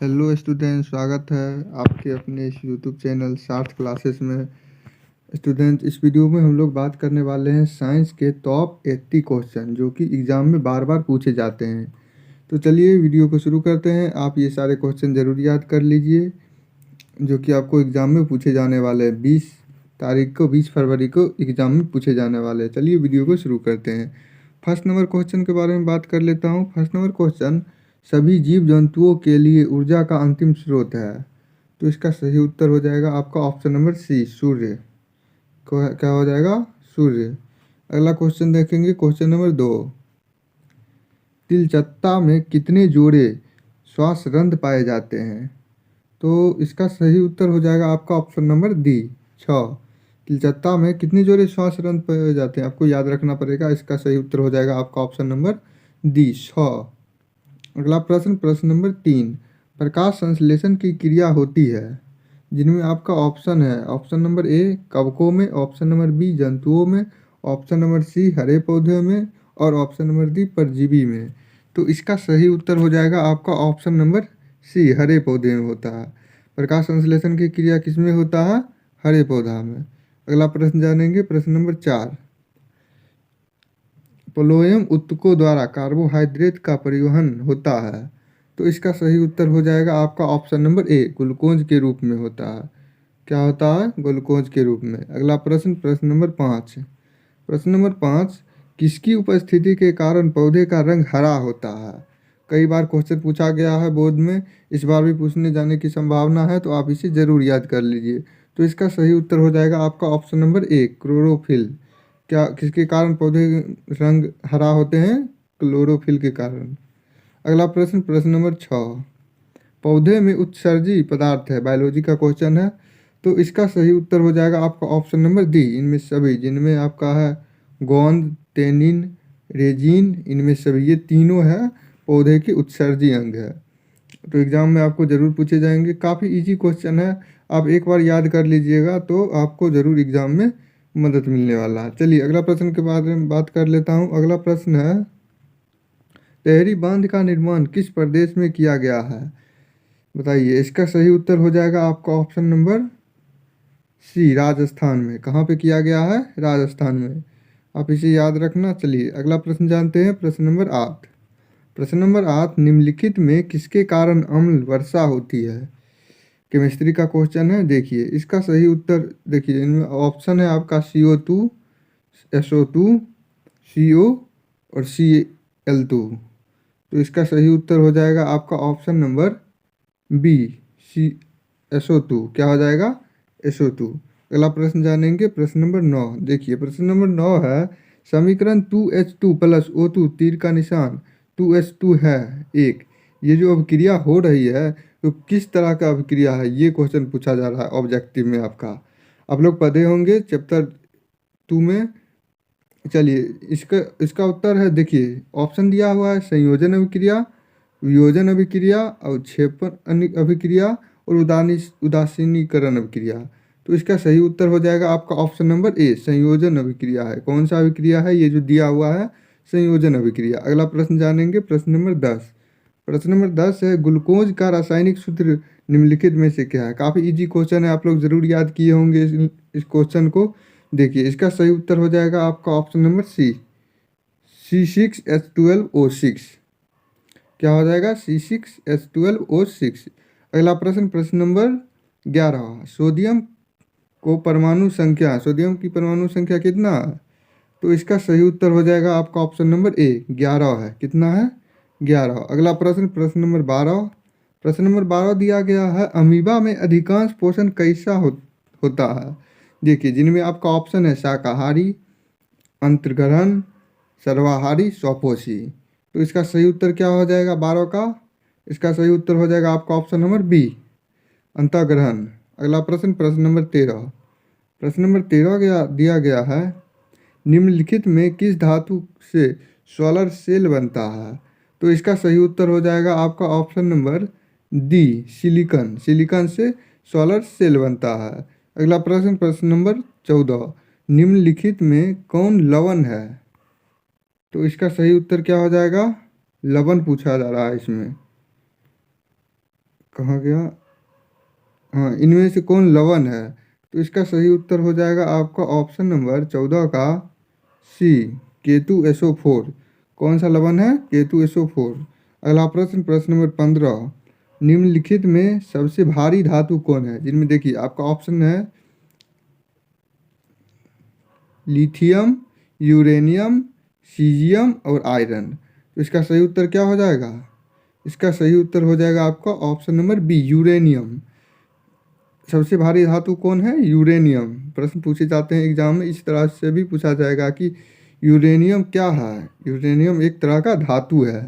Hello student, स्वागत है आपके अपने इस यूट्यूब चैनल सार्थ क्लासेस में। स्टूडेंट, इस वीडियो में हम लोग बात करने वाले हैं साइंस के टॉप 80 क्वेश्चन जो कि एग्ज़ाम में बार बार पूछे जाते हैं। तो चलिए वीडियो को शुरू करते हैं। आप ये सारे क्वेश्चन ज़रूर याद कर लीजिए जो कि आपको एग्ज़ाम में पूछे जाने वाले हैं। 20 फरवरी को एग्ज़ाम में पूछे जाने वाले हैं। चलिए वीडियो को शुरू करते हैं। फर्स्ट नंबर क्वेश्चन के बारे में बात कर लेता हूँ। फर्स्ट नंबर क्वेश्चन, सभी जीव जंतुओं के लिए ऊर्जा का अंतिम स्रोत है। तो इसका सही उत्तर हो जाएगा आपका ऑप्शन नंबर सी, सूर्य। क्या हो जाएगा? सूर्य। अगला क्वेश्चन देखेंगे, क्वेश्चन नंबर 2। तिलचट्टा में कितने जोड़े श्वास रंध्र पाए जाते हैं? तो इसका सही उत्तर हो जाएगा आपका ऑप्शन नंबर डी, 6। तिलचट्टा में कितने जोड़े श्वास रंध्र पाए जाते हैं आपको याद रखना पड़ेगा। इसका सही उत्तर हो जाएगा आपका ऑप्शन नंबर डी, 6। अगला प्रश्न, प्रश्न नंबर 3। प्रकाश संश्लेषण की क्रिया होती है जिनमें आपका ऑप्शन है, ऑप्शन नंबर ए कवकों में, ऑप्शन नंबर बी जंतुओं में, ऑप्शन नंबर सी हरे पौधे में और ऑप्शन नंबर डी परजीवी में। तो इसका सही उत्तर हो जाएगा आपका ऑप्शन नंबर सी, हरे पौधे में होता है। प्रकाश संश्लेषण की क्रिया किस में होता है? हरे पौधा में। अगला प्रश्न जानेंगे, प्रश्न नंबर 4। फ्लोएम ऊतकों द्वारा कार्बोहाइड्रेट का परिवहन होता है। तो इसका सही उत्तर हो जाएगा आपका ऑप्शन नंबर ए, ग्लूकोज के रूप में होता है। क्या होता है? ग्लूकोज के रूप में। अगला प्रश्न, प्रश्न नंबर 5। प्रश्न नंबर 5, किसकी उपस्थिति के कारण पौधे का रंग हरा होता है? कई बार क्वेश्चन पूछा गया है बोर्ड में, इस बार भी पूछने जाने की संभावना है, तो आप इसे ज़रूर याद कर लीजिए। तो इसका सही उत्तर हो जाएगा आपका ऑप्शन नंबर ए, क्लोरोफिल। क्या किसके कारण पौधे रंग हरा होते हैं? क्लोरोफिल के कारण। अगला प्रश्न, प्रश्न नंबर 6। पौधे में उत्सर्जी पदार्थ है, बायोलॉजी का क्वेश्चन है। तो इसका सही उत्तर हो जाएगा आपका ऑप्शन नंबर डी, इनमें सभी, जिनमें आपका है गोंद, टेनिन, रेजिन, इनमें सभी, ये तीनों है पौधे के उत्सर्जी अंग है। तो एग्जाम में आपको ज़रूर पूछे जाएंगे। काफ़ी इजी क्वेश्चन है, आप एक बार याद कर लीजिएगा तो आपको ज़रूर एग्जाम में मदद मिलने वाला है। चलिए अगला प्रश्न के बारे में बात कर लेता हूँ। अगला प्रश्न है, टेहरी बांध का निर्माण किस प्रदेश में किया गया है? बताइए। इसका सही उत्तर हो जाएगा आपका ऑप्शन नंबर सी, राजस्थान में। कहाँ पे किया गया है? राजस्थान में। आप इसे याद रखना। चलिए अगला प्रश्न जानते हैं, प्रश्न नंबर 8। प्रश्न नंबर 8, निम्नलिखित में किसके कारण अम्ल वर्षा होती है? केमिस्ट्री का क्वेश्चन है। देखिए इसका सही उत्तर, देखिए इनमें ऑप्शन है आपका CO2, SO2, CO और Cl2। तो इसका सही उत्तर हो जाएगा आपका ऑप्शन नंबर बी, SO2। क्या हो जाएगा? SO2। अगला प्रश्न जानेंगे, प्रश्न नंबर 9। देखिए प्रश्न नंबर 9 है, समीकरण 2H2 प्लस O2 तीर का निशान 2H2 है एक, ये जो अभिक्रिया हो रही है तो किस तरह का अभिक्रिया है? ये क्वेश्चन पूछा जा रहा है ऑब्जेक्टिव में आपका। आप लोग पढ़े होंगे चैप्टर 2 में। चलिए इसका इसका उत्तर है, देखिए ऑप्शन दिया हुआ है, संयोजन अभिक्रिया, वियोजन अभिक्रिया, अवक्षेपण अभिक्रिया और उदासीनीकरण अभिक्रिया। तो इसका सही उत्तर हो जाएगा आपका ऑप्शन नंबर ए, संयोजन अभिक्रिया है। कौन सा अभिक्रिया है? ये जो दिया हुआ है, संयोजन अभिक्रिया। अगला प्रश्न जानेंगे, प्रश्न नंबर 10। प्रश्न नंबर 10 है, ग्लूकोज का रासायनिक सूत्र निम्नलिखित में से क्या है? काफ़ी इजी क्वेश्चन है, आप लोग ज़रूर याद किए होंगे इस क्वेश्चन को। देखिए इसका सही उत्तर हो जाएगा आपका ऑप्शन नंबर सी, C6H12O6। क्या हो जाएगा? C6H12O6। अगला प्रश्न, प्रश्न नंबर 11। सोडियम की परमाणु संख्या कितना है? तो इसका सही उत्तर हो जाएगा आपका ऑप्शन नंबर ए, 11 है। कितना है? 11। अगला प्रश्न, प्रश्न नंबर 12। प्रश्न नंबर 12 दिया गया है, अमीबा में अधिकांश पोषण कैसा होता है? देखिए जिनमें आपका ऑप्शन है शाकाहारी, अंतर्ग्रहण, सर्वाहारी, स्वपोषी। तो इसका सही उत्तर क्या हो जाएगा 12 का? इसका सही उत्तर हो जाएगा आपका ऑप्शन नंबर बी, अंतर्ग्रहण। अगला प्रश्न, प्रश्न नंबर 13। प्रश्न नंबर 13 दिया गया है, निम्नलिखित में किस धातु से सोलर सेल बनता है? तो इसका सही उत्तर हो जाएगा आपका option number D, silicon. Silicon से सोलर सेल बनता है। अगला प्रश्न, प्रश्न नंबर 14। निम्नलिखित में कौन लवण है? तो इसका सही उत्तर क्या हो जाएगा? लवण पूछा जा रहा है इसमें। कहाँ गया, हाँ, इनमें से कौन लवण है? तो इसका सही उत्तर हो जाएगा आपका ऑप्शन नंबर 14 का सी, K2SO4। कौन सा लवण है? K2SO4। अगला प्रश्न, प्रश्न नंबर 15, निम्नलिखित में सबसे भारी धातु कौन है? जिनमें देखिए आपका ऑप्शन है लिथियम, यूरेनियम, सीजियम और आयरन। तो इसका सही उत्तर क्या हो जाएगा? इसका सही उत्तर हो जाएगा आपका ऑप्शन नंबर बी, यूरेनियम। सबसे भारी धातु कौन है? यूरेनियम। प्रश्न पूछे जाते हैं एग्जाम में, इस तरह से भी पूछा जाएगा कि यूरेनियम क्या है। यूरेनियम एक तरह का धातु है।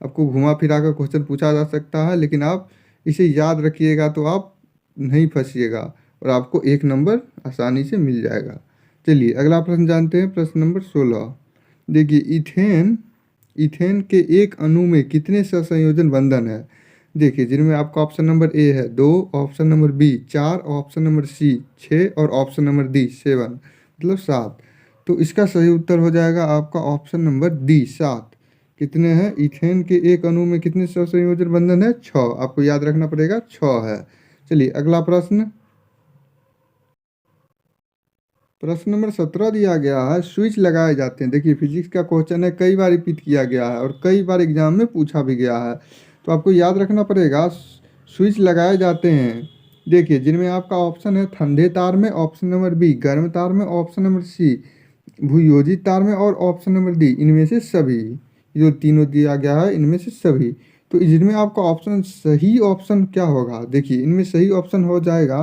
आपको घुमा फिरा कर क्वेश्चन पूछा जा सकता है, लेकिन आप इसे याद रखिएगा तो आप नहीं फंसिएगा और आपको 1 नंबर आसानी से मिल जाएगा। चलिए अगला प्रश्न जानते हैं, प्रश्न नंबर 16। देखिए इथेन, इथेन के एक अणु में कितने सहसंयोजन बंधन है? देखिए जिनमें आपका ऑप्शन नंबर ए है 2, option number B 4, option number C 6 और ऑप्शन नंबर डी 7, मतलब 7। तो इसका सही उत्तर हो जाएगा आपका ऑप्शन नंबर डी 7। कितने हैं? इथेन के एक अणु में कितने सहसंयोजन बंधन है? 6। आपको याद रखना पड़ेगा 6 है। चलिए अगला प्रश्न, प्रश्न नंबर 17 दिया गया है, स्विच लगाए जाते हैं। देखिए फिजिक्स का क्वेश्चन है, कई बार रिपीट किया गया है और कई बार एग्जाम में पूछा भी गया है, तो आपको याद रखना पड़ेगा स्विच लगाए जाते हैं। देखिए जिनमें आपका ऑप्शन है ठंडे तार में, ऑप्शन नंबर बी गर्म तार में, ऑप्शन नंबर सी भूयोजित तार में और ऑप्शन नंबर डी इनमें से सभी। जो तीनों दिया गया है इनमें से सभी। तो जिनमें आपका ऑप्शन सही ऑप्शन क्या होगा? देखिए इनमें सही ऑप्शन हो जाएगा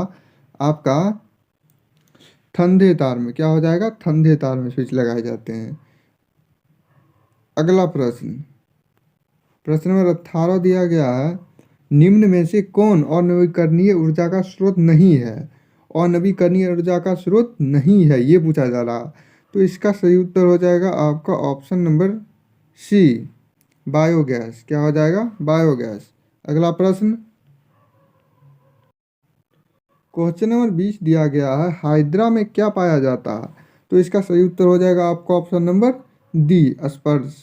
आपका ठंडे तार में। क्या हो जाएगा? ठंडे तार में स्विच लगाए जाते हैं। अगला प्रश्न, प्रश्न नंबर 18 दिया गया है, निम्न में से कौन अनवीकरणीय ऊर्जा का स्रोत नहीं है? अनवीकरणीय ऊर्जा का स्रोत नहीं है ये पूछा जा रहा। तो इसका सही उत्तर हो जाएगा आपका ऑप्शन नंबर सी, बायोगैस। क्या हो जाएगा? बायोगैस। अगला प्रश्न, क्वेश्चन नंबर 20 दिया गया है, हाइड्रा में क्या पाया जाता है? तो इसका सही उत्तर हो जाएगा आपका ऑप्शन नंबर डी, स्पर्श,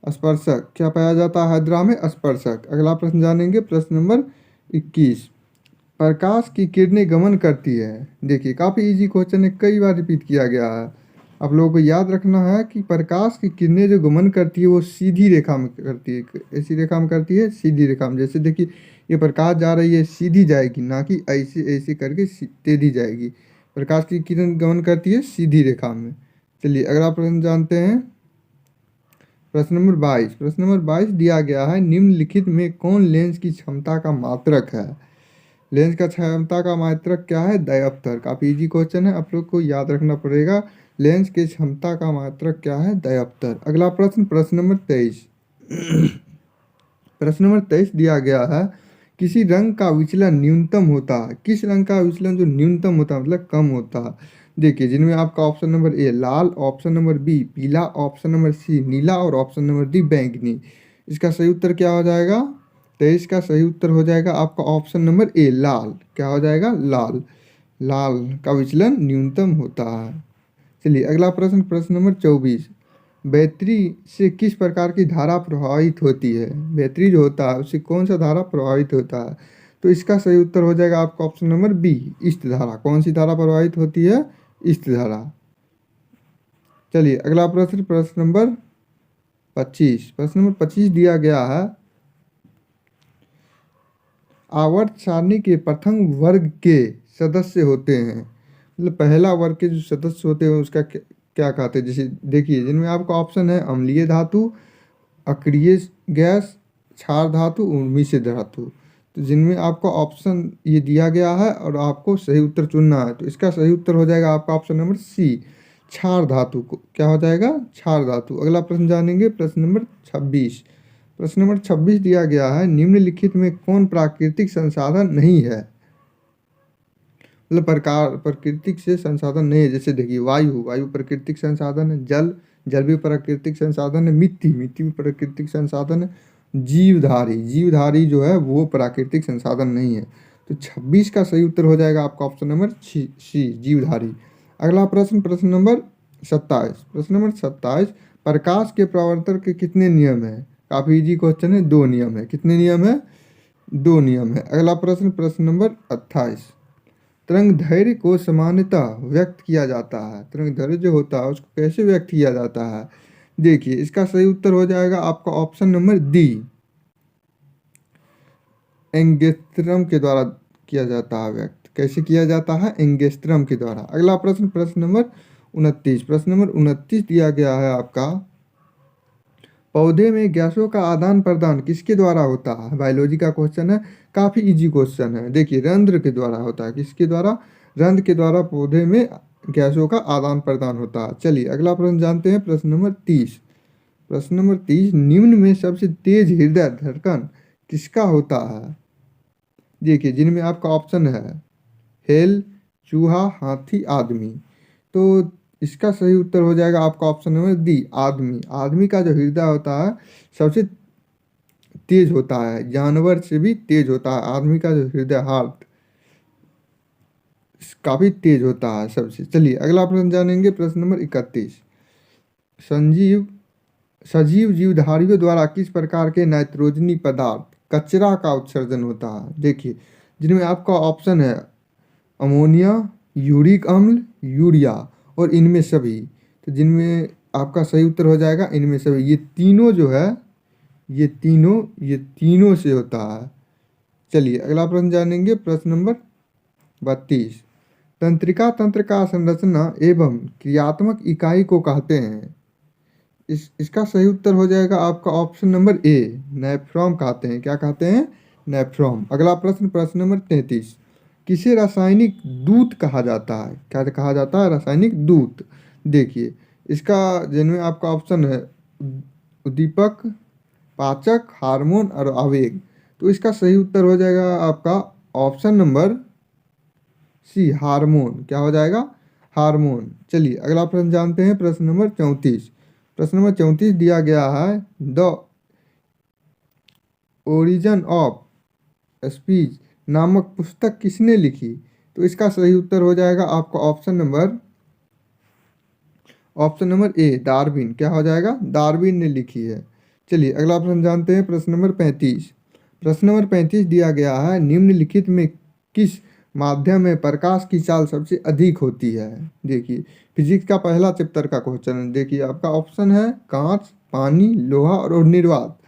स्पर्शक। क्या पाया जाता है हाइड्रा में? स्पर्शक। अगला प्रश्न जानेंगे, प्रश्न नंबर 21, प्रकाश की किरणें गमन करती है। देखिए काफ़ी इजी क्वेश्चन है, कई बार रिपीट किया गया है। आप लोगों को याद रखना है कि प्रकाश की किरणें जो गमन करती है वो सीधी रेखा में करती है। ऐसी रेखा में करती है, सीधी रेखा में। जैसे देखिए ये प्रकाश जा रही है सीधी जाएगी, ना कि ऐसे ऐसे करके टेढ़ी जाएगी। प्रकाश की किरण गमन करती है सीधी रेखा में। चलिए अगला प्रश्न जानते हैं, प्रश्न नंबर 22। प्रश्न नंबर 22 दिया गया है, निम्नलिखित में कौन लेंस की क्षमता का मात्रक है? लेंस का क्षमता का मात्रक क्या है? डायोप्टर। काफ़ी इजी क्वेश्चन है, आप लोग को याद रखना पड़ेगा। लेंस की क्षमता का मात्रक क्या है? डायोप्टर। अगला प्रश्न, प्रश्न नंबर 23। प्रश्न नंबर 23 दिया गया है, किसी रंग का विचलन न्यूनतम होता है। किस रंग का विचलन जो न्यूनतम होता है मतलब कम होता है? देखिए जिनमें आपका ऑप्शन नंबर ए लाल, ऑप्शन नंबर बी पीला, ऑप्शन नंबर सी नीला और ऑप्शन नंबर डी बैंगनी। इसका सही उत्तर क्या हो जाएगा? 23 का सही उत्तर हो जाएगा आपका ऑप्शन नंबर ए लाल। क्या हो जाएगा? लाल। लाल का विचलन न्यूनतम होता है। चलिए अगला प्रश्न, प्रश्न नंबर 24, बैटरी से किस प्रकार की धारा प्रभावित होती है? बैटरी जो होता है उससे कौन सा धारा प्रभावित होता है? तो इसका सही उत्तर हो जाएगा आपका ऑप्शन नंबर बी, इष्ट धारा। कौन सी धारा प्रभावित होती है? इष्ट धारा। चलिए अगला प्रश्न, प्रश्न नंबर 25। प्रश्न नंबर 25 दिया गया है, आवर्त सारणी के प्रथम वर्ग के सदस्य होते हैं। मतलब पहला वर्ग के जो सदस्य होते हैं उसका क्या कहते हैं? जैसे देखिए जिनमें आपका ऑप्शन है अम्लीय धातु, अक्रिय गैस, क्षार धातु और मिश्र धातु। तो जिनमें आपका ऑप्शन ये दिया गया है और आपको सही उत्तर चुनना है, तो इसका सही उत्तर हो जाएगा आपका ऑप्शन नंबर सी, क्षार धातु को। क्या हो जाएगा? क्षार धातु। अगला प्रश्न जानेंगे, प्रश्न नंबर 26। प्रश्न नंबर 26 दिया गया है, निम्नलिखित में कौन प्राकृतिक संसाधन नहीं है? मतलब प्रकार प्राकृतिक से संसाधन नहीं है। जैसे देखिए वायु, वायु प्राकृतिक संसाधन है। जल, जल भी प्राकृतिक संसाधन है। मिट्टी, मिट्टी भी प्राकृतिक संसाधन है। जीवधारी, जीवधारी जो है वो प्राकृतिक संसाधन नहीं है। तो 26 का सही उत्तर हो जाएगा आपका ऑप्शन नंबर सी, जीवधारी। अगला प्रश्न, प्रश्न नंबर 27। प्रश्न नंबर 27, प्रकाश के प्रवर्तन के कितने नियम हैं? काफ़ी इजी क्वेश्चन है, 2 नियम है। कितने नियम है? दो नियम है। अगला प्रश्न, प्रश्न नंबर 28। तरंग दैर्घ्य को सामान्यतः व्यक्त किया जाता है, तरंग दैर्घ्य जो होता है उसको कैसे व्यक्त किया जाता है? देखिए, इसका सही उत्तर हो जाएगा आपका ऑप्शन नंबर डी, एंगस्ट्रम के द्वारा किया जाता है व्यक्त। कैसे किया जाता है? एंगस्ट्रम के द्वारा। अगला प्रश्न, प्रश्न नंबर 29। प्रश्न नंबर 29 दिया गया है आपका, पौधे में गैसों का आदान प्रदान किसके द्वारा होता है? बायोलॉजी का क्वेश्चन है, काफ़ी इजी क्वेश्चन है। देखिए, रंध्र के द्वारा होता है। किसके द्वारा? रंध्र के द्वारा पौधे में गैसों का आदान प्रदान होता है। चलिए अगला प्रश्न जानते हैं, प्रश्न नंबर 30। प्रश्न नंबर 30, निम्न में सबसे तेज हृदय धड़कन किसका होता है? देखिए, जिनमें आपका ऑप्शन है हेल, चूहा, हाथी, आदमी। तो इसका सही उत्तर हो जाएगा आपका ऑप्शन नंबर डी, आदमी। आदमी का जो हृदय होता है सबसे तेज होता है, जानवर से भी तेज होता है। आदमी का जो हृदय, हार्ट, काफी तेज होता है सबसे। चलिए अगला प्रश्न जानेंगे, प्रश्न नंबर 31। संजीव सजीव जीवधारियों द्वारा किस प्रकार के नाइट्रोजनी पदार्थ कचरा का उत्सर्जन होता है? देखिए, जिनमें आपका ऑप्शन है अमोनिया, यूरिक अम्ल, यूरिया और इनमें सभी। तो जिनमें आपका सही उत्तर हो जाएगा इनमें सभी। ये तीनों जो है, ये तीनों से होता है। चलिए अगला प्रश्न जानेंगे, प्रश्न नंबर 32। तंत्रिका तंत्र का संरचना एवं क्रियात्मक इकाई को कहते हैं। इसका सही उत्तर हो जाएगा आपका ऑप्शन नंबर ए, नेफ्रॉन कहते हैं। क्या कहते हैं? नेफ्रॉन। अगला प्रश्न, प्रश्न नंबर 33। किसे रासायनिक दूत कहा जाता है? क्या कहा जाता है? रासायनिक दूत। देखिए, इसका जिनमें आपका ऑप्शन है उद्दीपक, पाचक, हार्मोन और आवेग। तो इसका सही उत्तर हो जाएगा आपका ऑप्शन नंबर सी, हार्मोन। क्या हो जाएगा? हार्मोन। चलिए अगला प्रश्न जानते हैं, प्रश्न नंबर 34। प्रश्न नंबर 34 दिया गया है, द ओरिजिन ऑफ स्पीच नामक पुस्तक किसने लिखी? तो इसका सही उत्तर हो जाएगा आपका ऑप्शन नंबर ए, डार्विन। क्या हो जाएगा? डार्विन ने लिखी है। चलिए अगला प्रश्न जानते हैं, प्रश्न नंबर 35। प्रश्न नंबर 35 दिया गया है, निम्नलिखित में किस माध्यम में प्रकाश की चाल सबसे अधिक होती है? देखिए, फिजिक्स का पहला चैप्टर का क्वेश्चन है। देखिए, आपका ऑप्शन है कांच, पानी, लोहा और निर्वात।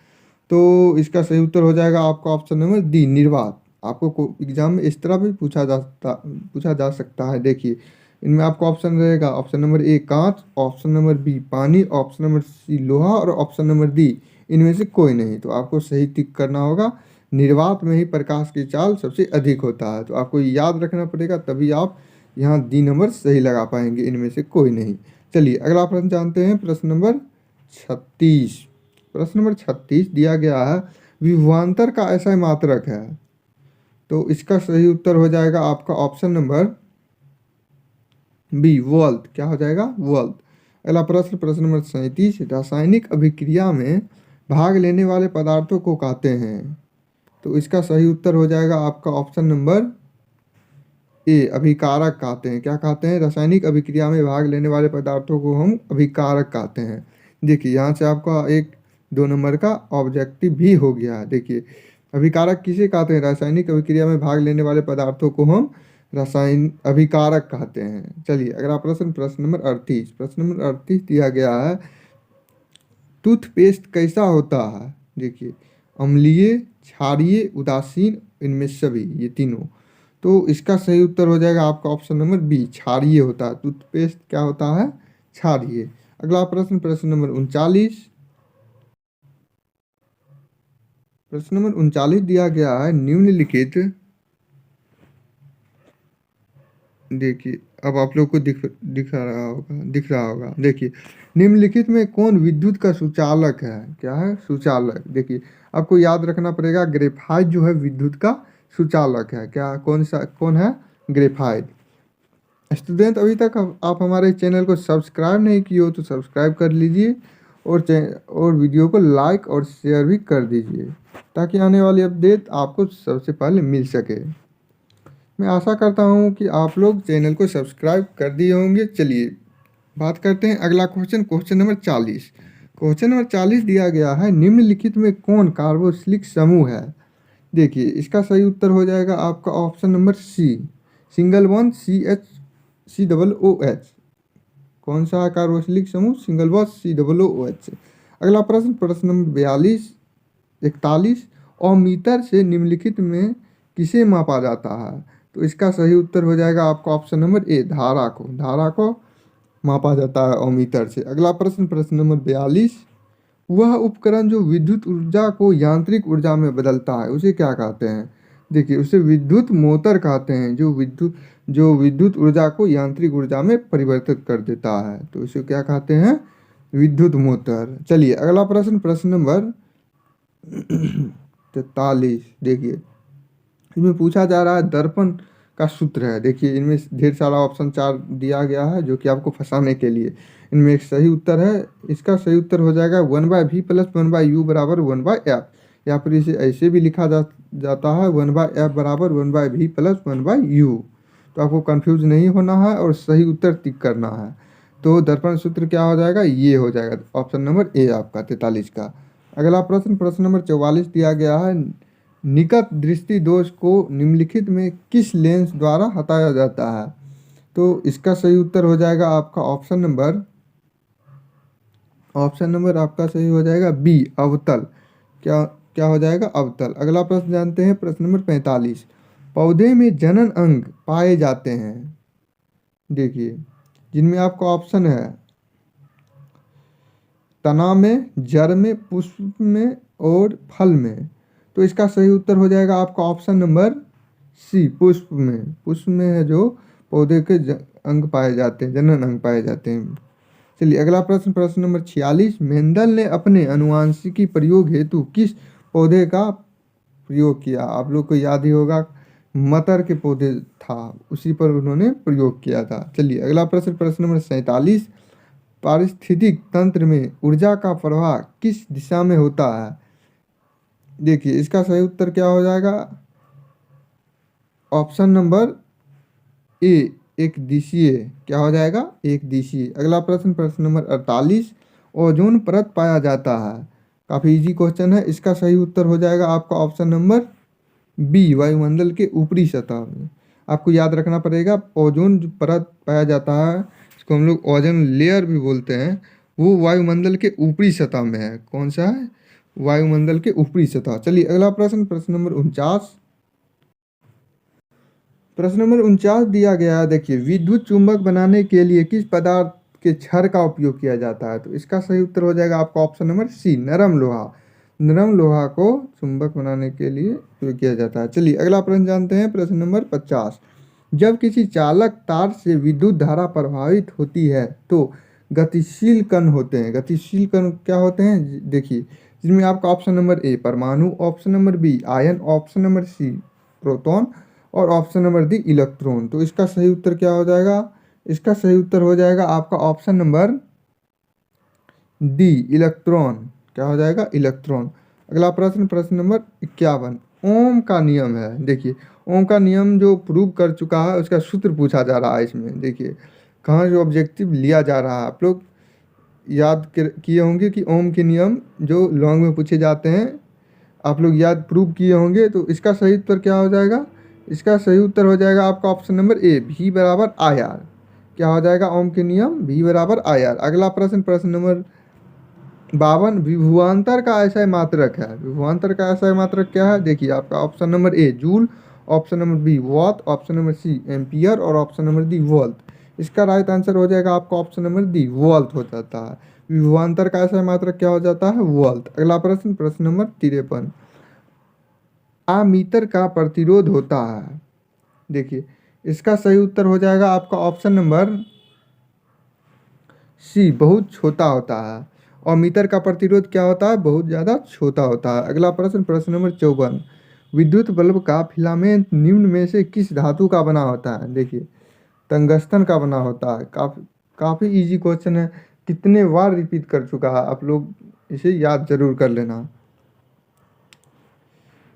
तो इसका सही उत्तर हो जाएगा आपका ऑप्शन नंबर डी, निर्वात। आपको एग्जाम में इस तरह भी पूछा जा सकता है। देखिए, इनमें आपका ऑप्शन रहेगा ऑप्शन नंबर ए कांच, ऑप्शन नंबर बी पानी, ऑप्शन नंबर सी लोहा और ऑप्शन नंबर डी इनमें से कोई नहीं। तो आपको सही टिक करना होगा, निर्वात में ही प्रकाश की चाल सबसे अधिक होता है। तो आपको याद रखना पड़ेगा, तभी आप यहाँ डी नंबर सही लगा पाएंगे, इनमें से कोई नहीं। चलिए अगला प्रश्न जानते हैं, प्रश्न नंबर 36। प्रश्न नंबर 36 दिया गया है, विभवांतर का ऐसा मात्रक है। तो इसका सही उत्तर हो जाएगा आपका ऑप्शन नंबर बी, वोल्ट। क्या हो जाएगा? वोल्ट। अगला प्रश्न, प्रश्न नंबर 37। रासायनिक अभिक्रिया में भाग लेने वाले पदार्थों को कहते हैं। तो इसका सही उत्तर हो जाएगा आपका ऑप्शन नंबर ए, अभिकारक कहते हैं। क्या कहते हैं? रासायनिक अभिक्रिया में भाग लेने वाले पदार्थों को हम अभिकारक कहते हैं। देखिए, यहाँ से आपका एक 2 नंबर का ऑब्जेक्टिव भी हो गया है। देखिए, अभिकारक किसे कहते हैं? रासायनिक अभिक्रिया में भाग लेने वाले पदार्थों को हम रासायन अभिकारक कहते हैं। चलिए अगला प्रश्न, प्रश्न नंबर 38। प्रश्न नंबर 38 दिया गया है, टूथपेस्ट कैसा होता है? देखिए, अम्लीय, क्षारीय, उदासीन, इनमें सभी, ये तीनों। तो इसका सही उत्तर हो जाएगा आपका ऑप्शन नंबर बी, क्षारीय होता है। टूथपेस्ट क्या होता है? क्षारीय। अगला प्रश्न, प्रश्न नंबर 39। प्रश्न नंबर 39 दिया गया है, निम्नलिखित। देखिए, अब आप लोग को दिख रहा होगा। देखिए, निम्नलिखित में कौन विद्युत का सुचालक है? क्या है? सुचालक। देखिए, आपको याद रखना पड़ेगा, ग्रेफाइट जो है विद्युत का सुचालक है। क्या, कौन है? ग्रेफाइट। स्टूडेंट, अभी तक आप हमारे चैनल को सब्सक्राइब नहीं किए हो तो सब्सक्राइब कर लीजिए, और वीडियो को लाइक और शेयर भी कर दीजिए, ताकि आने वाली अपडेट आपको सबसे पहले मिल सके। मैं आशा करता हूँ कि आप लोग चैनल को सब्सक्राइब कर दिए होंगे। चलिए बात करते हैं अगला question, question number 40। Question number 40 दिया गया है, निम्नलिखित में कौन कार्बोक्सिलिक समूह है? देखिए इसका सही उत्तर हो जाएगा आपका option number C, single bond CH, COOH। कौन सा है कार्बोक्सिलिक समूह? Single bond COOH। अगला प्रश्न, प्रश्न नंबर 41 अमीटर से निम्नलिखित में किसे मापा जाता है? तो इसका सही उत्तर हो जाएगा आपका ऑप्शन नंबर ए, धारा को मापा जाता है अमीटर से। अगला प्रश्न, प्रश्न नंबर 42 वह उपकरण जो विद्युत ऊर्जा को यांत्रिक ऊर्जा में बदलता है उसे क्या कहते हैं? देखिए उसे विद्युत मोटर कहते हैं, जो विद्युत ऊर्जा को यांत्रिक ऊर्जा में परिवर्तित कर देता है, तो इसे क्या कहते हैं? विद्युत मोटर। चलिए अगला प्रश्न, प्रश्न नंबर 43। देखिए इसमें पूछा जा रहा है दर्पण का सूत्र है। देखिए इनमें ढेर सारा ऑप्शन 4 दिया गया है जो कि आपको फंसाने के लिए। इनमें एक सही उत्तर है, इसका सही उत्तर हो जाएगा 1/v प्लस 1/u बराबर 1/f, या फिर इसे ऐसे भी लिखा जाता है 1/f बराबर 1/v प्लस 1/u। तो आपको कंफ्यूज नहीं होना है और सही उत्तर टिक करना है। तो दर्पण सूत्र क्या हो जाएगा? ये हो जाएगा ऑप्शन नंबर ए आपका 43 का। अगला प्रश्न, प्रश्न नंबर 44 दिया गया है निकट दृष्टि दोष को निम्नलिखित में किस लेंस द्वारा हटाया जाता है? तो इसका सही उत्तर हो जाएगा आपका ऑप्शन नंबर आपका सही हो जाएगा बी, अवतल। क्या क्या हो जाएगा? अवतल। अगला प्रश्न जानते हैं, प्रश्न नंबर 45 पौधे में जनन अंग पाए जाते हैं। देखिए जिनमें आपका ऑप्शन है तना में, जड़ में, पुष्प में और फल में। तो इसका सही उत्तर हो जाएगा आपका ऑप्शन नंबर सी, पुष्प में। पुष्प में है जो पौधे के अंग पाए जाते हैं, जनन अंग पाए जाते हैं। चलिए अगला प्रश्न, प्रश्न नंबर 46 मेंडल ने अपने अनुवांशिकी प्रयोग हेतु किस पौधे का प्रयोग किया? आप लोग को याद ही होगा, मटर के पौधे था, उसी पर उन्होंने प्रयोग किया था। चलिए अगला प्रश्न, प्रश्न नंबर 47 पारिस्थितिक तंत्र में ऊर्जा का प्रवाह किस दिशा में होता है? देखिए इसका सही उत्तर क्या हो जाएगा? ऑप्शन नंबर ए, एक दिशीय। क्या हो जाएगा? एक दिशीय। अगला प्रश्न, प्रश्न नंबर 48 ओजोन परत पाया जाता है। काफ़ी इजी क्वेश्चन है, इसका सही उत्तर हो जाएगा आपका ऑप्शन नंबर बी, वायुमंडल के ऊपरी सतह में। आपको याद रखना पड़ेगा ओजोन जो परत पाया जाता है, इसको हम लोग ओजोन लेयर भी बोलते हैं, वो वायुमंडल के ऊपरी सतह में है। कौन सा है? वायुमंडल के ऊपरी सतह। चलिए अगला प्रश्न, प्रश्न नंबर 49 प्रश्न नंबर 49 दिया गया है। देखिए विद्युत चुंबक बनाने के लिए किस पदार्थ के छड़ का उपयोग किया जाता है? तो इसका सही उत्तर हो जाएगा आपका ऑप्शन नंबर सी, नरम लोहा। नरम लोहा को चुंबक बनाने के लिए उपयोग किया जाता है। चलिए अगला प्रश्न जानते हैं, प्रश्न नंबर 50 जब किसी चालक तार से विद्युत धारा प्रभावित होती है तो गतिशील कण होते हैं। गतिशील कण क्या होते हैं? देखिए जिनमें आपका ऑप्शन नंबर ए परमाणु, option number B ion, option number C proton और ऑप्शन नंबर डी इलेक्ट्रॉन। तो इसका सही उत्तर क्या हो जाएगा? इसका सही उत्तर हो जाएगा आपका ऑप्शन नंबर डी, इलेक्ट्रॉन। क्या हो जाएगा? इलेक्ट्रॉन। अगला प्रश्न, प्रश्न नंबर 51 ओम का नियम है। देखिए ओम का नियम जो प्रूव कर चुका है उसका सूत्र पूछा जा रहा है इसमें। देखिए कहाँ जो ऑब्जेक्टिव लिया जा रहा है, आप लोग याद किए होंगे कि ओम के नियम जो लॉन्ग में पूछे जाते हैं आप लोग याद प्रूव किए होंगे। तो इसका सही उत्तर क्या हो जाएगा? इसका सही उत्तर हो जाएगा आपका ऑप्शन नंबर ए, V बराबर IR। क्या हो जाएगा? ओम के नियम V बराबर IR। अगला प्रश्न, प्रश्न नंबर 52 विभवांतर का ऐसा मात्रक है। विभवांतर का ऐसा मात्रक क्या है? देखिए आपका option number A joule, option number B watt, option number C ampere और ऑप्शन नंबर डी वोल्ट। इसका राइट आंसर हो जाएगा आपका ऑप्शन नंबर डी, वोल्ट हो जाता है। विभवांतर का ऐसा मात्रक क्या हो जाता है? वोल्ट। अगला प्रश्न, प्रश्न नंबर 53 आमीटर का प्रतिरोध होता है। देखिए इसका सही उत्तर हो जाएगा आपका ऑप्शन नंबर सी, बहुत छोटा होता है। और मीटर का प्रतिरोध क्या होता है? बहुत ज़्यादा छोटा होता है। अगला प्रश्न, प्रश्न नंबर 54 विद्युत बल्ब का फिलामेंट निम्न में से किस धातु का बना होता है? देखिए टंगस्टन का बना होता है। काफ़ी इजी क्वेश्चन है, कितने बार रिपीट कर चुका है, आप लोग इसे याद जरूर कर लेना।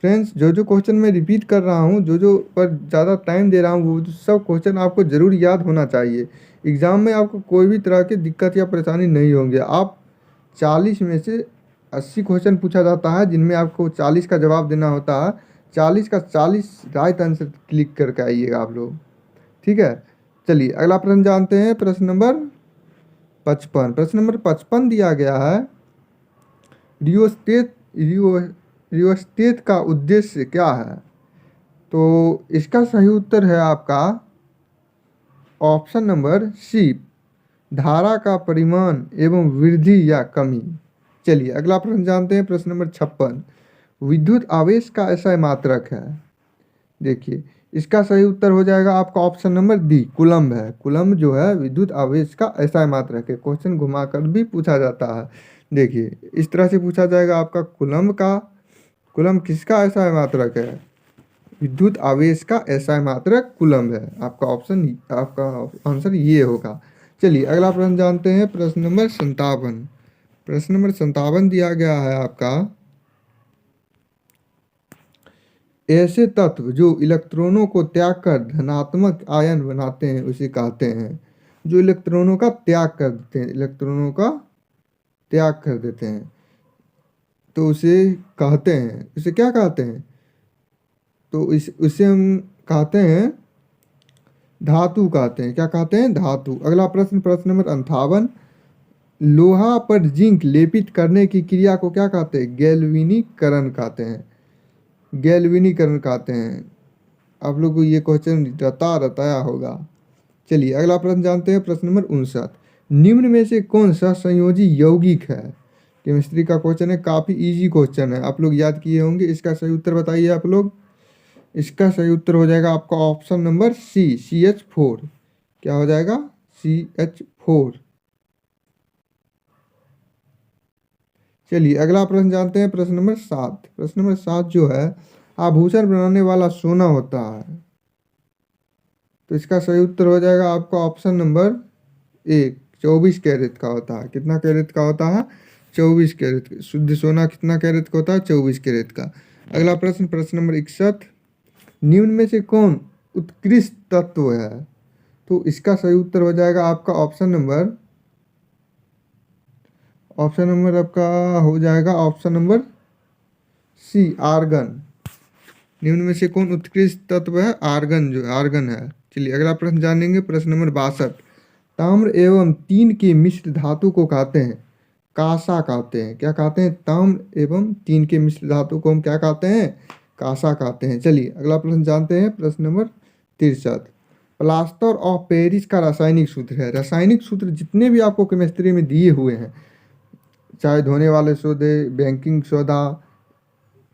फ्रेंड्स जो क्वेश्चन मैं रिपीट कर रहा हूँ, जो पर ज़्यादा टाइम दे रहा हूँ, वो सब क्वेश्चन आपको ज़रूर याद होना चाहिए। एग्ज़ाम में आपको कोई भी तरह की दिक्कत या परेशानी नहीं होंगे। आप 40 में से 80 क्वेश्चन पूछा जाता है जिनमें आपको 40 का जवाब देना होता है। 40 का 40 राइट आंसर क्लिक करके आइएगा आप लोग। ठीक है, चलिए अगला प्रश्न जानते हैं। प्रश्न नंबर 55। प्रश्न नंबर 55 दिया गया है, रियोस्टेट रियो रियोस्टेट का उद्देश्य क्या है? तो इसका सही उत्तर है आपका ऑप्शन नंबर सी, धारा का परिमाण एवं वृद्धि या कमी। चलिए अगला प्रश्न जानते हैं। प्रश्न नंबर 56, विद्युत आवेश का SI मात्रक है। देखिए इसका सही उत्तर हो जाएगा आपका ऑप्शन नंबर डी, कूलम्ब है। कूलम्ब जो है विद्युत आवेश का SI मात्रक है। क्वेश्चन घुमाकर भी पूछा जाता है। देखिए इस तरह से पूछा जाएगा आपका कूलम्ब किसका SI मात्रक है? विद्युत आवेश का SI मात्रक कूलम्ब है। आपका आंसर ये होगा। चलिए अगला प्रश्न जानते हैं। प्रश्न नंबर 57। प्रश्न नंबर 57 दिया गया है आपका, ऐसे तत्व जो इलेक्ट्रॉनों को त्याग कर धनात्मक आयन बनाते हैं उसे कहते हैं। जो इलेक्ट्रॉनों का त्याग कर देते हैं, इलेक्ट्रॉनों का त्याग कर देते हैं तो उसे कहते हैं, उसे क्या कहते हैं? तो उसे हम कहते हैं धातु कहते हैं। क्या कहते हैं? धातु। अगला प्रश्न, प्रश्न नंबर 58, लोहा पर जिंक लेपित करने की क्रिया को क्या कहते हैं? गैल्वेनीकरण कहते हैं। गैल्वेनीकरण कहते हैं। आप लोग को ये क्वेश्चन रताया होगा। चलिए अगला प्रश्न जानते हैं। प्रश्न नंबर 59, निम्न में से कौन सा संयोजी यौगिक है? केमिस्ट्री का क्वेश्चन है, काफ़ी इजी क्वेश्चन है, आप लोग याद किए होंगे। इसका सही उत्तर बताइए आप लोग। इसका सही उत्तर हो जाएगा आपका ऑप्शन नंबर सी, CH4। क्या हो जाएगा? CH4। चलिए अगला प्रश्न जानते हैं। प्रश्न नंबर 7। प्रश्न नंबर 7 जो है, आभूषण बनाने वाला सोना होता है। तो इसका सही उत्तर हो जाएगा आपका ऑप्शन नंबर 1, 24 कैरेट का होता है। कितना कैरेट का होता है? 24 कैरेट। शुद्ध सोना कितना कैरेट का होता है? 24 कैरेट का। अगला प्रश्न, प्रश्न नंबर 61, निम्न में से कौन उत्कृष्ट तत्व है? तो इसका सही उत्तर हो जाएगा आपका ऑप्शन नंबर आपका हो जाएगा ऑप्शन नंबर सी, आर्गन। निम्न में से कौन उत्कृष्ट तत्व है? आर्गन, जो आर्गन है। चलिए अगला प्रश्न जानेंगे। प्रश्न नंबर 62, ताम्र एवं तीन के मिश्र धातु को कहते हैं कांसा कहते हैं। क्या कहते हैं? ताम्र एवं तीन के मिश्र धातु को हम क्या कहते हैं? कांसा कहते हैं। चलिए अगला प्रश्न जानते हैं। प्रश्न नंबर 63, प्लास्टर ऑफ पेरिस का रासायनिक सूत्र है। रासायनिक सूत्र जितने भी आपको केमिस्ट्री में दिए हुए हैं, चाहे धोने वाले सोडे, बेकिंग सोडा,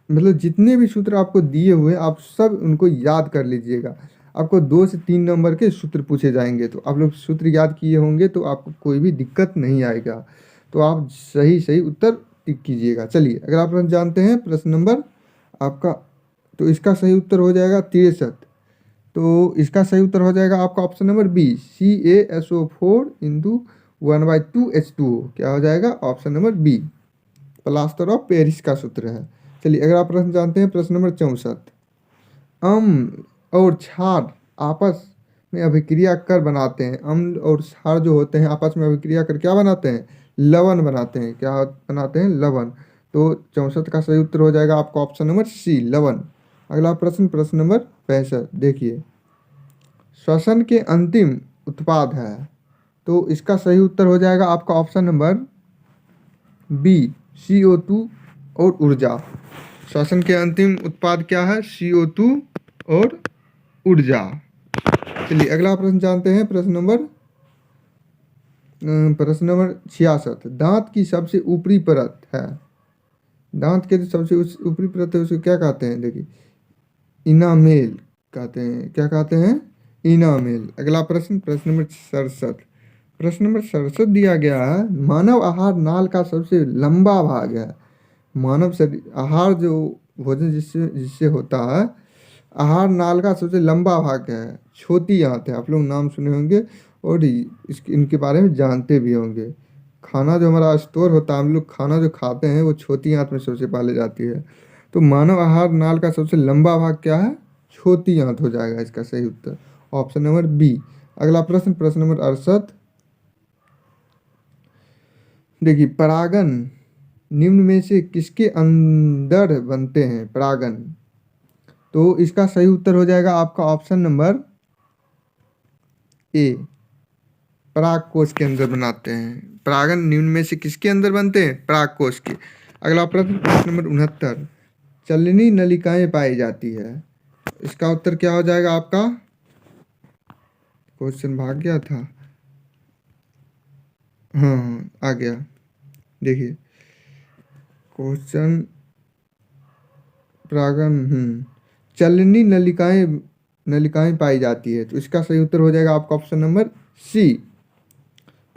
मतलब जितने भी सूत्र आपको दिए हुए आप सब उनको याद कर लीजिएगा। आपको 2 से 3 नंबर के सूत्र पूछे जाएंगे, तो आप लोग सूत्र याद किए होंगे तो आपको कोई भी दिक्कत नहीं आएगा। तो आप सही सही उत्तर टिक कीजिएगा। चलिए अगला प्रश्न जानते हैं। प्रश्न नंबर आपका, तो इसका सही उत्तर हो जाएगा 63। तो इसका सही उत्तर हो जाएगा आपका option number B, CaSO4 into 1/2H2O। क्या हो जाएगा? Option number B, plaster of Paris का सूत्र है। चलिए अगला प्रश्न जानते हैं। प्रश्न नंबर 64, अम्ल और क्षार आपस में अभिक्रिया कर बनाते हैं। अम्ल और क्षार जो होते हैं आपस में अभिक्रिया कर क्या बनाते हैं? लवण बनाते हैं। क्या बनाते हैं? लवण। तो 64 का सही उत्तर हो जाएगा आपका ऑप्शन नंबर सी, लवण। अगला प्रश्न, प्रश्न नंबर 65, देखिए श्वसन के अंतिम उत्पाद है। तो इसका सही उत्तर हो जाएगा आपका ऑप्शन नंबर बी, CO2 और ऊर्जा। श्वसन के अंतिम उत्पाद क्या है? CO2 और ऊर्जा। चलिए अगला प्रश्न जानते हैं। प्रश्न नंबर 66, दांत की सबसे ऊपरी परत है। दांत के जो सबसे ऊपरी परत है उसको क्या कहते हैं? देखिए इनामेल कहते हैं। क्या कहते हैं? इनामेल। अगला प्रश्न, प्रश्न नंबर 67। प्रश्न नंबर 67 दिया गया है, मानव आहार नाल का सबसे लंबा भाग है। मानव शरीर आहार जो भोजन जिससे जिससे होता है, आहार नाल का सबसे लंबा भाग है छोटी आंत है। आप लोग नाम सुने होंगे और इनके बारे में जानते भी होंगे। खाना जो हमारा स्टोर होता है, हम लोग खाना जो खाते हैं वो छोटी आंत में सबसे पहले जाती है। तो मानव आहार नाल का सबसे लंबा भाग क्या है? छोटी आंत हो जाएगा इसका सही उत्तर, ऑप्शन नंबर बी। अगला प्रश्न, प्रश्न नंबर 68, देखिए परागन निम्न में से किसके अंदर बनते हैं? परागन तो इसका सही उत्तर हो जाएगा आपका ऑप्शन नंबर ए, पराग कोश के अंदर बनाते हैं। परागन निम्न में से किसके अंदर बनते हैं? पराग कोश के। अगला प्रश्न, प्रश्न नंबर 69, चलनी नलिकाएं पाई जाती है। इसका उत्तर क्या हो जाएगा आपका? क्वेश्चन भाग गया था। हाँ हाँ आ गया। देखिए क्वेश्चन, परागन चलनी नलिकाएं पाई जाती है, तो इसका सही उत्तर हो जाएगा आपका ऑप्शन नंबर सी,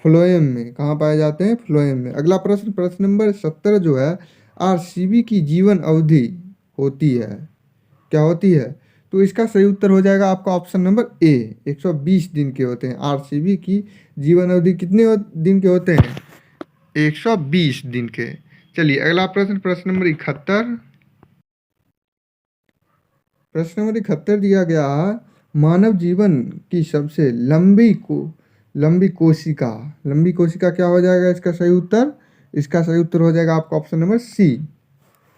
फ्लोएम में। कहाँ पाए जाते हैं? फ्लोएम में। अगला प्रश्न, प्रश्न नंबर 70 जो है, आरसीबी की जीवन अवधि होती है, क्या होती है? तो इसका सही उत्तर हो जाएगा आपका ऑप्शन नंबर ए, 120 दिन के होते हैं। आरसीबी की जीवन अवधि कितने दिन के होते हैं? 120 दिन के। चलिए अगला प्रश्न, प्रश्न नंबर 71। प्रश्न नंबर 71 दिया गया है, मानव जीवन की सबसे लंबी कोशिका, लंबी कोशिका क्या हो जाएगा इसका सही उत्तर? इसका सही उत्तर हो जाएगा आपका ऑप्शन नंबर सी,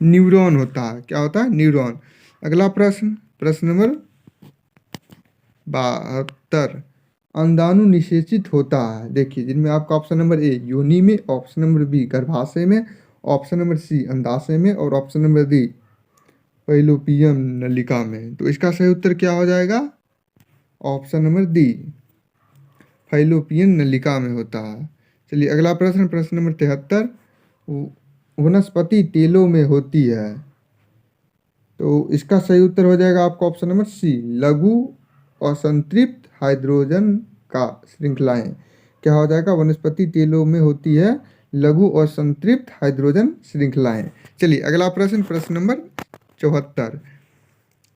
न्यूरॉन होता है। क्या होता है? न्यूरॉन। अगला प्रश्न, प्रश्न नंबर 72, अंडाणु निषेचित होता है। देखिए जिनमें आपका ऑप्शन नंबर ए योनि में, ऑप्शन नंबर बी गर्भाशय में, ऑप्शन नंबर सी अंडाशय में और ऑप्शन नंबर डी फैलोपियन नलिका में। तो इसका सही उत्तर क्या हो जाएगा? ऑप्शन नंबर डी, फैलोपियन नलिका में होता है। चलिए अगला प्रश्न, प्रश्न नंबर 73, वनस्पति तेलों में होती है। तो इसका सही उत्तर हो जाएगा आपका ऑप्शन नंबर सी, लघु असंतृप्त हाइड्रोजन का श्रृंखलाएं। क्या हो जाएगा? वनस्पति तेलों में होती है लघु और संतृप्त हाइड्रोजन श्रृंखलाएं। चलिए अगला प्रश्न, प्रश्न नंबर 74,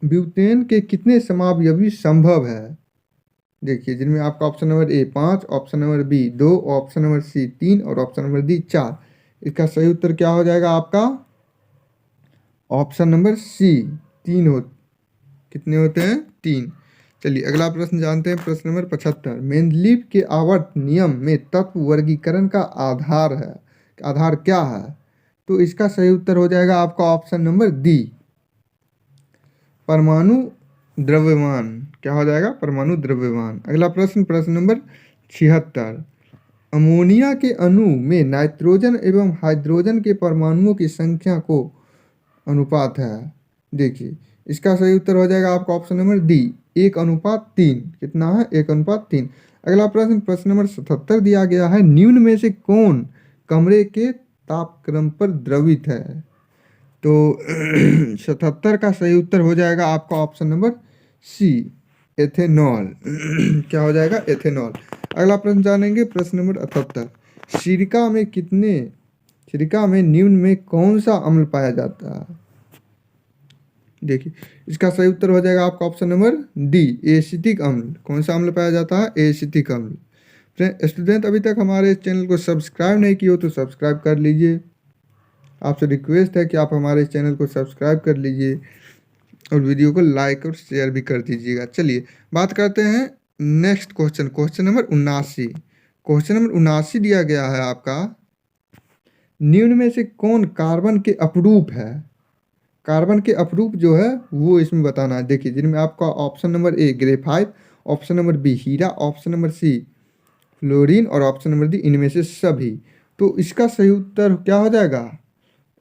ब्यूटेन के कितने समावयवी संभव है? देखिए जिनमें आपका option number A 5, option number B 2, option number C 3 और ऑप्शन नंबर डी 4। इसका सही उत्तर क्या हो जाएगा आपका? ऑप्शन नंबर सी, 3 कितने होते हैं? 3। चलिए अगला प्रश्न जानते हैं, प्रश्न नंबर 75, मेंडलीव के आवर्त नियम में तत्व वर्गीकरण का आधार क्या है? तो इसका सही उत्तर हो जाएगा आपका ऑप्शन नंबर डी, परमाणु द्रव्यमान। क्या हो जाएगा? परमाणु द्रव्यमान। अगला प्रश्न, प्रश्न नंबर 76, अमोनिया के अणु में नाइट्रोजन एवं हाइड्रोजन के परमाणुओं की संख्या को अनुपात है। देखिए इसका सही उत्तर हो जाएगा आपका ऑप्शन नंबर डी, 1:3। कितना है? 1:3। अगला प्रश्न, प्रश्न नंबर 77 दिया गया है, निम्न में से कौन कमरे के तापक्रम पर द्रवित है? तो 77 का सही उत्तर हो जाएगा आपका ऑप्शन नंबर सी, एथेनॉल। क्या हो जाएगा? एथेनॉल। अगला प्रश्न जानेंगे, प्रश्न नंबर 78, सिरका में निम्न में कौन सा अम्ल पाया जाता है? देखिए इसका सही उत्तर हो जाएगा आपका ऑप्शन नंबर डी, एसिटिक अम्ल। कौन सा अम्ल पाया जाता है? एसिटिक अम्ल। स्टूडेंट अभी तक हमारे चैनल को सब्सक्राइब नहीं किए हो तो सब्सक्राइब कर लीजिए। आपसे रिक्वेस्ट है कि आप हमारे चैनल को सब्सक्राइब कर लीजिए और वीडियो को लाइक और शेयर भी कर दीजिएगा। चलिए बात करते हैं next question, question number 79। Question number 79 दिया गया है आपका, निम्न में से कौन कार्बन के अपरूप है? कार्बन के अपरूप जो है वो इसमें बताना है। देखिए जिनमें आपका option number A graphite, option number B हीरा, ऑप्शन नंबर सी फ्लोरीन और ऑप्शन नंबर डी इनमें से सभी। तो इसका सही उत्तर क्या हो जाएगा?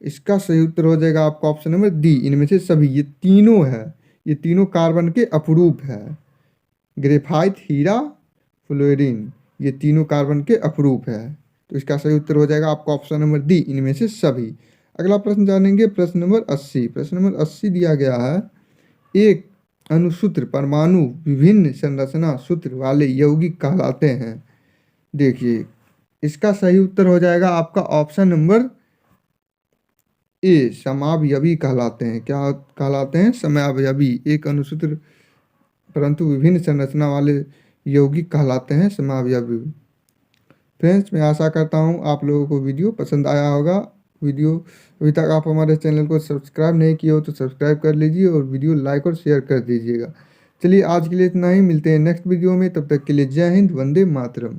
इसका सही उत्तर हो जाएगा आपका ऑप्शन नंबर डी, इनमें से सभी। ये तीनों है, ये तीनों कार्बन के अपरूप है। ग्रेफाइट, हीरा, फ्लोरीन, ये तीनों कार्बन के अपरूप है। तो इसका सही उत्तर हो जाएगा आपका ऑप्शन नंबर डी, इनमें से सभी। अगला प्रश्न जानेंगे, प्रश्न नंबर 80। प्रश्न नंबर 80 दिया गया है, एक अणुसूत्र परमाणु विभिन्न संरचना सूत्र वाले यौगिक कहलाते हैं। देखिए इसका सही उत्तर हो जाएगा आपका ऑप्शन नंबर ए, समावयवी कहलाते हैं। क्या कहलाते हैं? समावयवी। एक अणुसूत्र परंतु विभिन्न संरचना वाले यौगिक कहलाते हैं समावयवी। फ्रेंड्स मैं आशा करता हूँ आप लोगों को वीडियो पसंद आया होगा। वीडियो अभी तक आप हमारे चैनल को सब्सक्राइब नहीं किए हो तो सब्सक्राइब कर लीजिए और वीडियो लाइक और शेयर कर दीजिएगा। चलिए आज के लिए इतना ही, मिलते हैं नेक्स्ट वीडियो में। तब तक के लिए जय हिंद, वंदे मातरम।